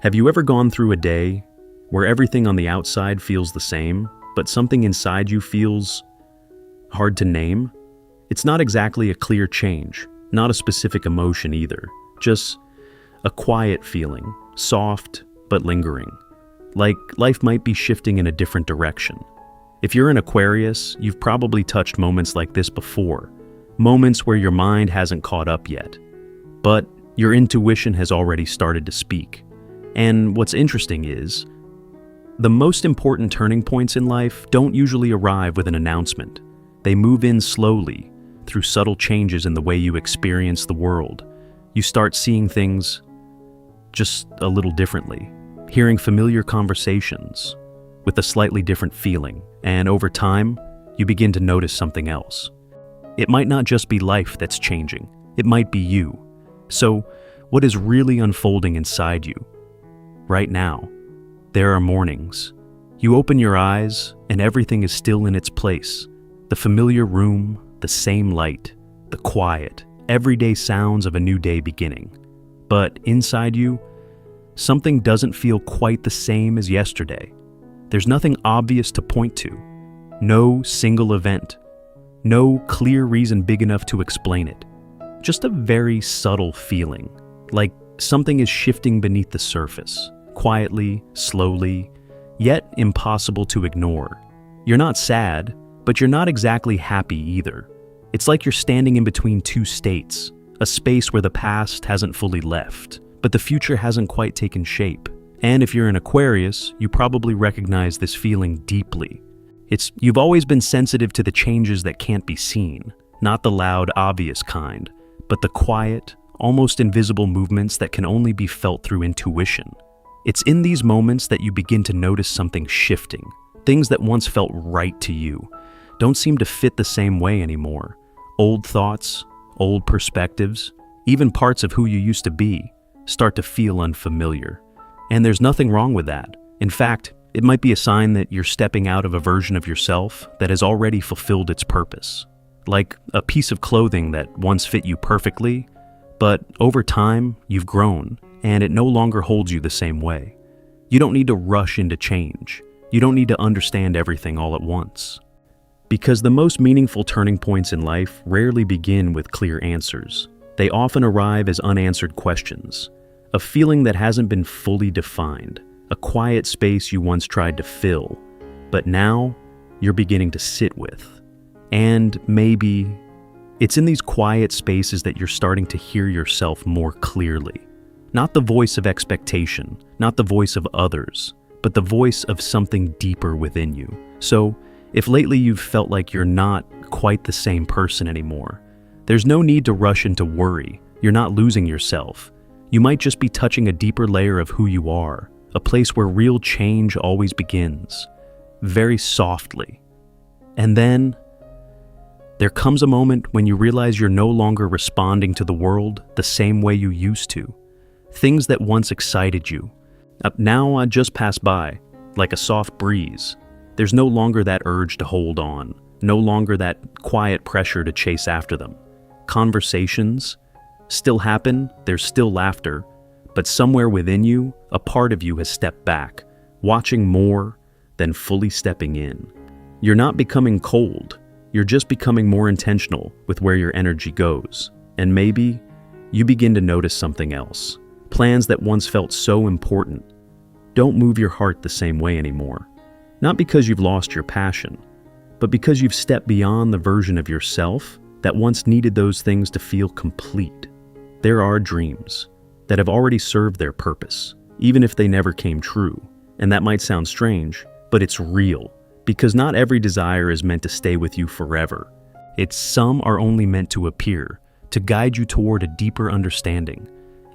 Have you ever gone through a day where everything on the outside feels the same, but something inside you feels hard to name? It's not exactly a clear change, not a specific emotion either, just a quiet feeling, soft but lingering, like life might be shifting in a different direction. If you're an Aquarius, you've probably touched moments like this before, moments where your mind hasn't caught up yet, but your intuition has already started to speak. And what's interesting is, the most important turning points in life don't usually arrive with an announcement. They move in slowly, through subtle changes in the way you experience the world. You start seeing things just a little differently, hearing familiar conversations with a slightly different feeling, and over time, you begin to notice something else. It might not just be life that's changing, it might be you. So, what is really unfolding inside you? Right now, there are mornings. You open your eyes and everything is still in its place. The familiar room, the same light, the quiet, everyday sounds of a new day beginning. But inside you, something doesn't feel quite the same as yesterday. There's nothing obvious to point to. No single event. No clear reason big enough to explain it. Just a very subtle feeling, like something is shifting beneath the surface. Quietly, slowly, yet impossible to ignore. You're not sad, but you're not exactly happy either. It's like you're standing in between two states, a space where the past hasn't fully left, but the future hasn't quite taken shape. And if you're an Aquarius, you probably recognize this feeling deeply. You've always been sensitive to the changes that can't be seen, not the loud, obvious kind, but the quiet, almost invisible movements that can only be felt through intuition. It's in these moments that you begin to notice something shifting. Things that once felt right to you don't seem to fit the same way anymore. Old thoughts, old perspectives, even parts of who you used to be start to feel unfamiliar. And there's nothing wrong with that. In fact, it might be a sign that you're stepping out of a version of yourself that has already fulfilled its purpose. Like a piece of clothing that once fit you perfectly, but over time, you've grown, and it no longer holds you the same way. You don't need to rush into change. You don't need to understand everything all at once. Because the most meaningful turning points in life rarely begin with clear answers. They often arrive as unanswered questions, a feeling that hasn't been fully defined, a quiet space you once tried to fill, but now you're beginning to sit with. And maybe it's in these quiet spaces that you're starting to hear yourself more clearly. Not the voice of expectation, not the voice of others, but the voice of something deeper within you. So, if lately you've felt like you're not quite the same person anymore, there's no need to rush into worry. You're not losing yourself. You might just be touching a deeper layer of who you are, a place where real change always begins, very softly. And then, there comes a moment when you realize you're no longer responding to the world the same way you used to. Things that once excited you, now just pass by, like a soft breeze. There's no longer that urge to hold on, no longer that quiet pressure to chase after them. Conversations still happen, there's still laughter, but somewhere within you, a part of you has stepped back, watching more than fully stepping in. You're not becoming cold, you're just becoming more intentional with where your energy goes. And maybe you begin to notice something else. Plans that once felt so important don't move your heart the same way anymore. Not because you've lost your passion, but because you've stepped beyond the version of yourself that once needed those things to feel complete. There are dreams that have already served their purpose, even if they never came true. And that might sound strange, but it's real, because not every desire is meant to stay with you forever. Some are only meant to appear, to guide you toward a deeper understanding,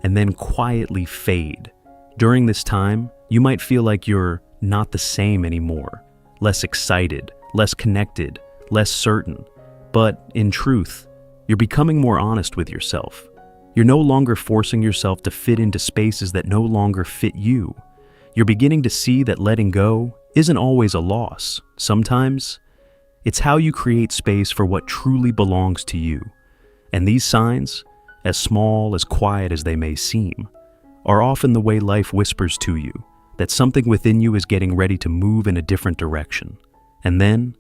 and then quietly fade. During this time, you might feel like you're not the same anymore, less excited, less connected, less certain. But in truth, you're becoming more honest with yourself. You're no longer forcing yourself to fit into spaces that no longer fit you. You're beginning to see that letting go isn't always a loss. Sometimes, it's how you create space for what truly belongs to you. And these signs, as small, as quiet as they may seem, are often the way life whispers to you that something within you is getting ready to move in a different direction. And then,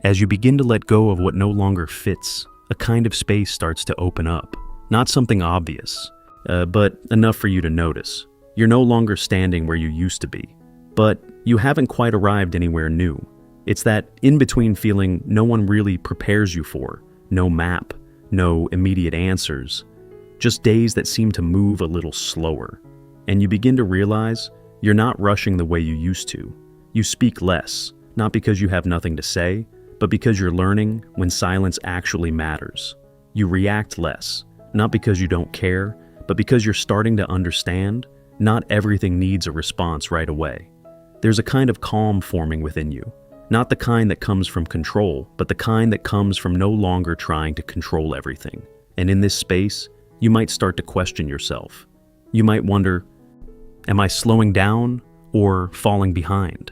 as you begin to let go of what no longer fits, a kind of space starts to open up. Not something obvious, but enough for you to notice. You're no longer standing where you used to be, but you haven't quite arrived anywhere new. It's that in-between feeling no one really prepares you for. No map, no immediate answers. Just days that seem to move a little slower. And you begin to realize you're not rushing the way you used to. You speak less, not because you have nothing to say, but because you're learning when silence actually matters. You react less, not because you don't care, but because you're starting to understand not everything needs a response right away. There's a kind of calm forming within you. Not the kind that comes from control, but the kind that comes from no longer trying to control everything. And in this space, you might start to question yourself. You might wonder, am I slowing down or falling behind?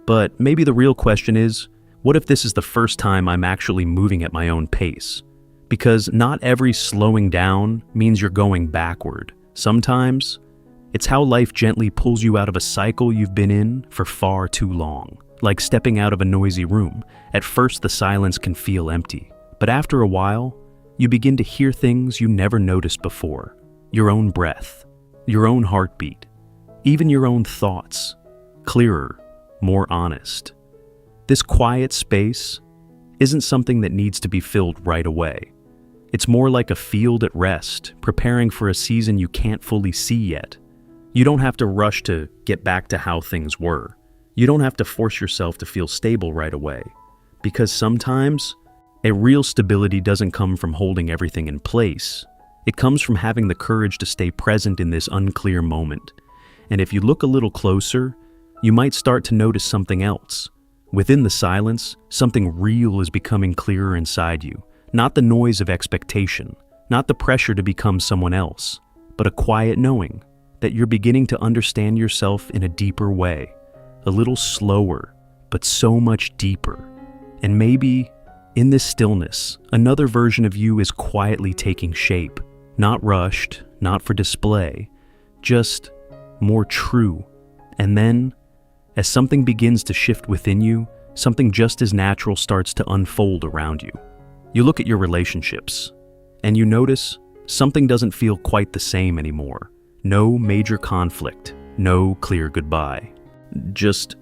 But maybe the real question is, what if this is the first time I'm actually moving at my own pace? Because not every slowing down means you're going backward. Sometimes, it's how life gently pulls you out of a cycle you've been in for far too long. Like stepping out of a noisy room. At first, the silence can feel empty. But after a while, you begin to hear things you never noticed before. Your own breath, your own heartbeat, even your own thoughts. Clearer, more honest. This quiet space isn't something that needs to be filled right away. It's more like a field at rest, preparing for a season you can't fully see yet. You don't have to rush to get back to how things were. You don't have to force yourself to feel stable right away. Because sometimes, a real stability doesn't come from holding everything in place. It comes from having the courage to stay present in this unclear moment. And if you look a little closer, you might start to notice something else. Within the silence, something real is becoming clearer inside you. Not the noise of expectation, not the pressure to become someone else, but a quiet knowing that you're beginning to understand yourself in a deeper way. A little slower, but so much deeper. And maybe, in this stillness, another version of you is quietly taking shape. Not rushed, not for display, just more true. And then, as something begins to shift within you, something just as natural starts to unfold around you. You look at your relationships, and you notice something doesn't feel quite the same anymore. No major conflict, no clear goodbye. Just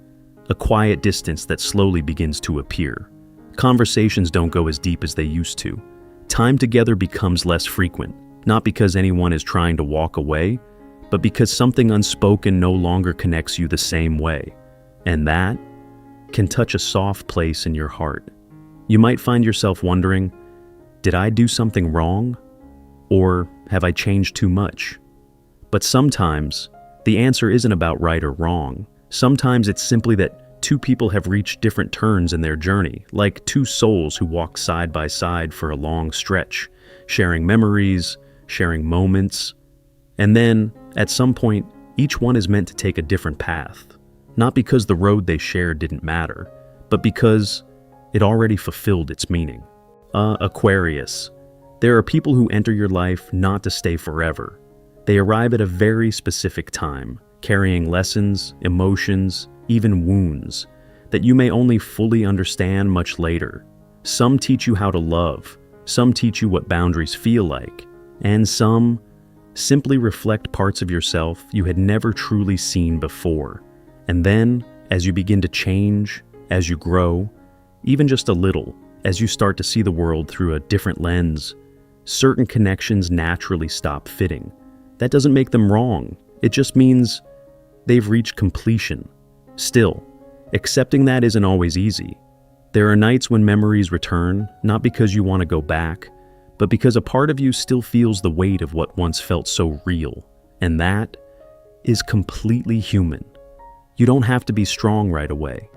a quiet distance that slowly begins to appear. Conversations don't go as deep as they used to. Time together becomes less frequent, not because anyone is trying to walk away, but because something unspoken no longer connects you the same way. And that can touch a soft place in your heart. You might find yourself wondering, did I do something wrong? Or have I changed too much? But sometimes, the answer isn't about right or wrong. Sometimes it's simply that two people have reached different turns in their journey, like two souls who walk side by side for a long stretch, sharing memories, sharing moments. And then, at some point, each one is meant to take a different path. Not because the road they shared didn't matter, but because it already fulfilled its meaning. Aquarius. There are people who enter your life not to stay forever. They arrive at a very specific time, carrying lessons, emotions, even wounds, that you may only fully understand much later. Some teach you how to love, some teach you what boundaries feel like, and some simply reflect parts of yourself you had never truly seen before. And then, as you begin to change, as you grow, even just a little, as you start to see the world through a different lens, certain connections naturally stop fitting. That doesn't make them wrong. It just means they've reached completion. Still, accepting that isn't always easy. There are nights when memories return, not because you want to go back, but because a part of you still feels the weight of what once felt so real. And that is completely human. You don't have to be strong right away.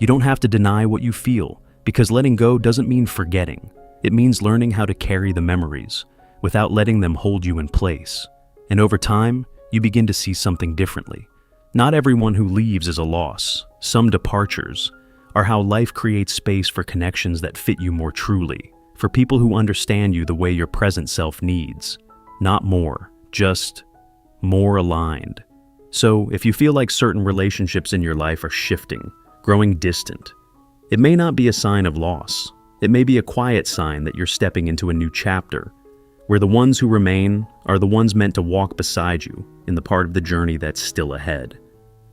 You don't have to deny what you feel, because letting go doesn't mean forgetting. It means learning how to carry the memories without letting them hold you in place. And over time, you begin to see something differently. Not everyone who leaves is a loss. Some departures are how life creates space for connections that fit you more truly, for people who understand you the way your present self needs. Not more, just more aligned. So if you feel like certain relationships in your life are shifting, growing distant, it may not be a sign of loss. It may be a quiet sign that you're stepping into a new chapter, where the ones who remain are the ones meant to walk beside you in the part of the journey that's still ahead.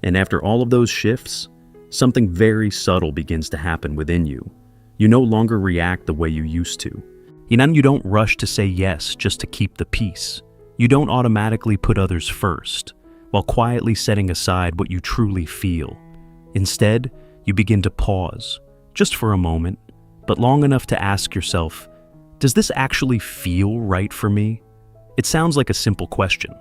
And after all of those shifts, something very subtle begins to happen within you. You no longer react the way you used to. You don't rush to say yes just to keep the peace. You don't automatically put others first, while quietly setting aside what you truly feel. Instead, you begin to pause, just for a moment, but long enough to ask yourself, does this actually feel right for me? It sounds like a simple question,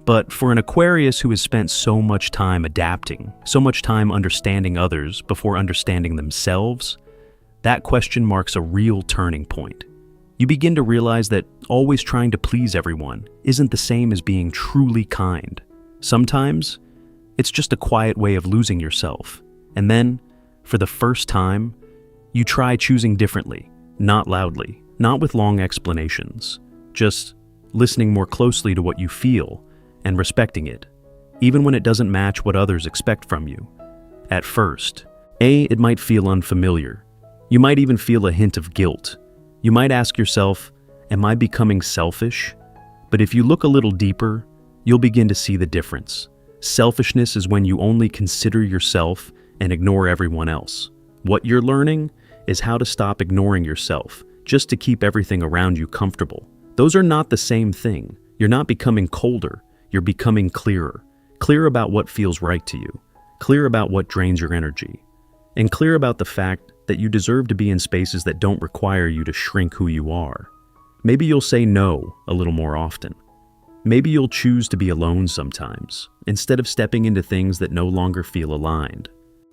but for an Aquarius who has spent so much time adapting, so much time understanding others before understanding themselves, that question marks a real turning point. You begin to realize that always trying to please everyone isn't the same as being truly kind. Sometimes, it's just a quiet way of losing yourself. And then, for the first time, you try choosing differently, not loudly, not with long explanations, just listening more closely to what you feel and respecting it, even when it doesn't match what others expect from you. At first, it might feel unfamiliar. You might even feel a hint of guilt. You might ask yourself, am I becoming selfish? But if you look a little deeper, you'll begin to see the difference. Selfishness is when you only consider yourself and ignore everyone else. What you're learning is how to stop ignoring yourself just to keep everything around you comfortable. Those are not the same thing. You're not becoming colder, you're becoming clearer. Clear about what feels right to you, clear about what drains your energy, and clear about the fact that you deserve to be in spaces that don't require you to shrink who you are. Maybe you'll say no a little more often. Maybe you'll choose to be alone sometimes, instead of stepping into things that no longer feel aligned.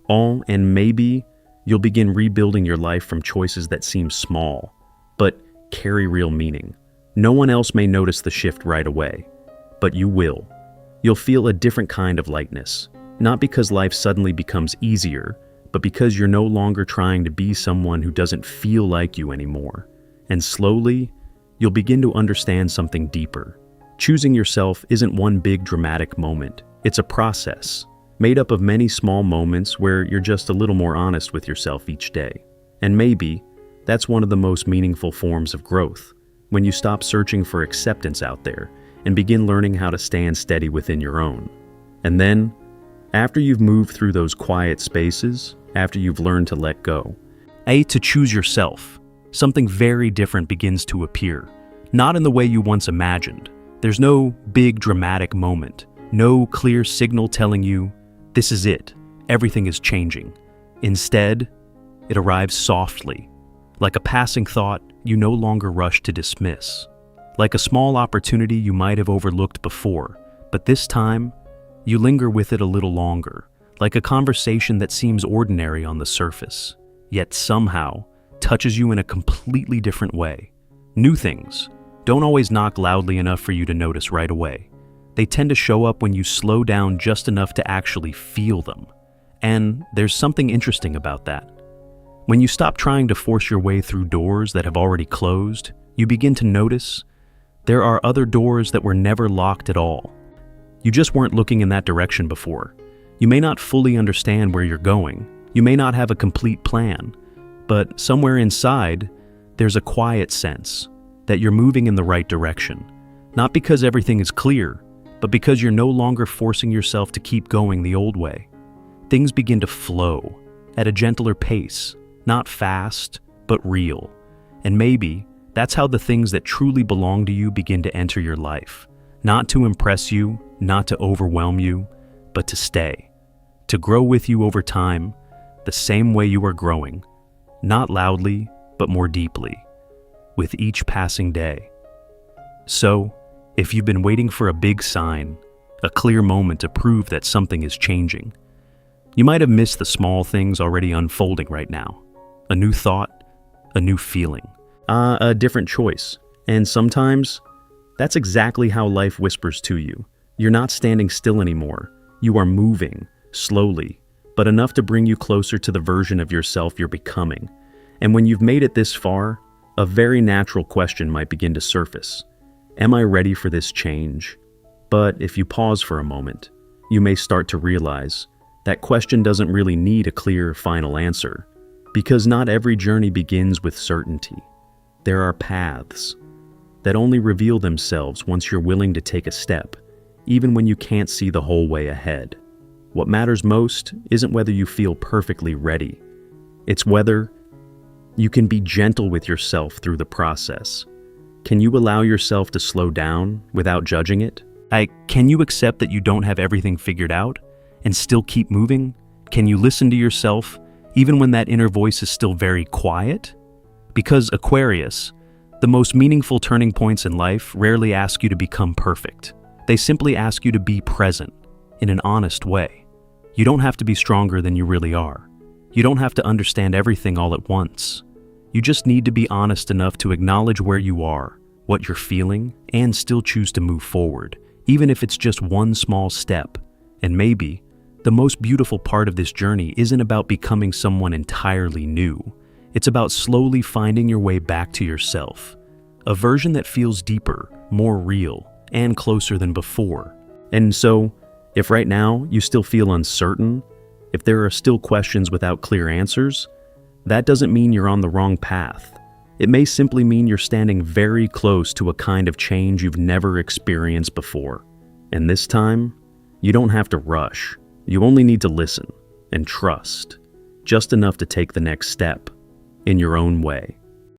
And maybe you'll begin rebuilding your life from choices that seem small, but carry real meaning. No one else may notice the shift right away, but you will. You'll feel a different kind of lightness, not because life suddenly becomes easier, but because you're no longer trying to be someone who doesn't feel like you anymore. And slowly, you'll begin to understand something deeper. Choosing yourself isn't one big dramatic moment. It's a process, made up of many small moments where you're just a little more honest with yourself each day. And maybe that's one of the most meaningful forms of growth, when you stop searching for acceptance out there and begin learning how to stand steady within your own. And then, after you've moved through those quiet spaces, after you've learned to let go, to choose yourself, something very different begins to appear. Not in the way you once imagined. There's no big dramatic moment, no clear signal telling you, this is it, everything is changing. Instead, it arrives softly, like a passing thought you no longer rush to dismiss, like a small opportunity you might have overlooked before, but this time, you linger with it a little longer, like a conversation that seems ordinary on the surface, yet somehow touches you in a completely different way. New things don't always knock loudly enough for you to notice right away. They tend to show up when you slow down just enough to actually feel them. And there's something interesting about that. When you stop trying to force your way through doors that have already closed, you begin to notice there are other doors that were never locked at all. You just weren't looking in that direction before. You may not fully understand where you're going. You may not have a complete plan. But somewhere inside, there's a quiet sense that you're moving in the right direction. Not because everything is clear, but because you're no longer forcing yourself to keep going the old way. Things begin to flow at a gentler pace, not fast, but real. And maybe that's how the things that truly belong to you begin to enter your life. Not to impress you, not to overwhelm you, but to stay. To grow with you over time, the same way you are growing. Not loudly, but more deeply, with each passing day. So, if you've been waiting for a big sign, a clear moment to prove that something is changing, you might have missed the small things already unfolding right now. A new thought, a new feeling, a different choice. And sometimes, that's exactly how life whispers to you. You're not standing still anymore. You are moving, slowly, but enough to bring you closer to the version of yourself you're becoming. And when you've made it this far, a very natural question might begin to surface. Am I ready for this change? But if you pause for a moment, you may start to realize that question doesn't really need a clear final answer, because not every journey begins with certainty. There are paths that only reveal themselves once you're willing to take a step, even when you can't see the whole way ahead. What matters most isn't whether you feel perfectly ready. It's whether you can be gentle with yourself through the process. Can you allow yourself to slow down without judging it? Can you accept that you don't have everything figured out and still keep moving? Can you listen to yourself even when that inner voice is still very quiet? Because Aquarius, the most meaningful turning points in life rarely ask you to become perfect. They simply ask you to be present in an honest way. You don't have to be stronger than you really are. You don't have to understand everything all at once. You just need to be honest enough to acknowledge where you are, what you're feeling, and still choose to move forward, even if it's just one small step. And maybe the most beautiful part of this journey isn't about becoming someone entirely new. It's about slowly finding your way back to yourself, a version that feels deeper, more real, and closer than before. And so, if right now you still feel uncertain, if there are still questions without clear answers, that doesn't mean you're on the wrong path. It may simply mean you're standing very close to a kind of change you've never experienced before. And this time, you don't have to rush. You only need to listen and trust, just enough to take the next step in your own way.